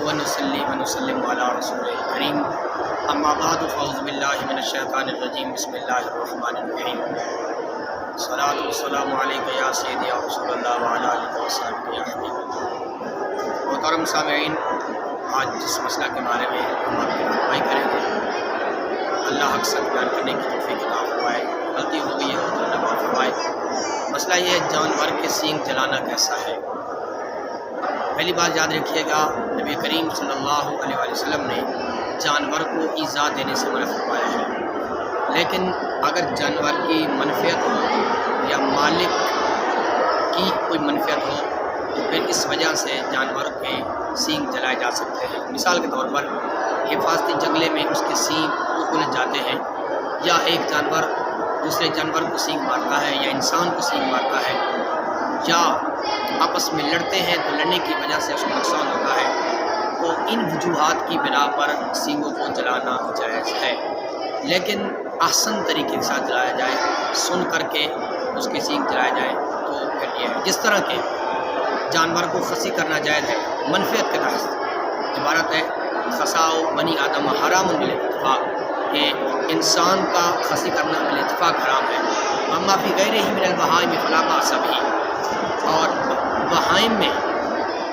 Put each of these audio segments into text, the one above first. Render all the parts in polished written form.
ونصلی ونسلم علی رسول الکریم اما بعد فاعوذ باللہ من الشیطان الرجیم بسم اللہ الرحمن الرحیم صلاۃ والسلام علیک یا سیدی یا رسول اللہ وعلی آلہ وصحبہ یا حبیب اللہ۔ محترم سامعین، آج جس مسئلہ کے بارے میں ہم آپ کی رہنمائی کریں گے، اللہ حق سے بیان کرنے کی توفیق عطا فرمائے۔ غلطی ہو گئی ہے تو اللہ معاف فرمائے۔ مسئلہ یہ ہے جانور کے سینگ جلانا کیسا ہے۔ پہلی بات یاد رکھیے گا، نبی کریم صلی اللہ علیہ وآلہ وسلم نے جانور کو ایذا دینے سے منع فرمایا ہے، لیکن اگر جانور کی منفعت ہو یا مالک کی کوئی منفعت ہو تو پھر اس وجہ سے جانور کے سینگ جلائے جا سکتے ہیں۔ مثال کے طور پر حفاظتی جنگلے میں اس کے سینگ الجھ جاتے ہیں، یا ایک جانور دوسرے جانور کو سینگ مارتا ہے یا انسان کو سینگ مارتا ہے، یا آپس میں لڑتے ہیں تو لڑنے کی وجہ سے اس کو نقصان ہوتا ہے، تو ان وجوہات کی بنا پر سینگوں کو جلانا جائز ہے، لیکن احسن طریقے کے ساتھ جلایا جائے، سن کر کے اس کے سینگ جلائے جائیں تو پھر یہ ہے۔ جس طرح کے جانور کو خصی کرنا جائز ہے منفعت کے تحت، عبارت ہے خصاؤ بنی آدم حرام بالاتفاق، کہ انسان کا خصی کرنا بالاتفاق حرام ہے۔ اما فی غیرہ من البہائم فلا بأس بہ، اور بہائم میں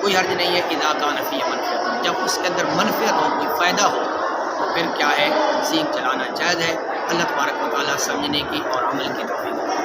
کوئی حرج نہیں ہے اذا کان فی منفعت، جب اس کے اندر منفعت ہو، کوئی فائدہ ہو تو پھر کیا ہے، سینگ چلانا جائز ہے۔ اللہ تبارک و تعالیٰ سمجھنے کی اور عمل کی توفیق دے۔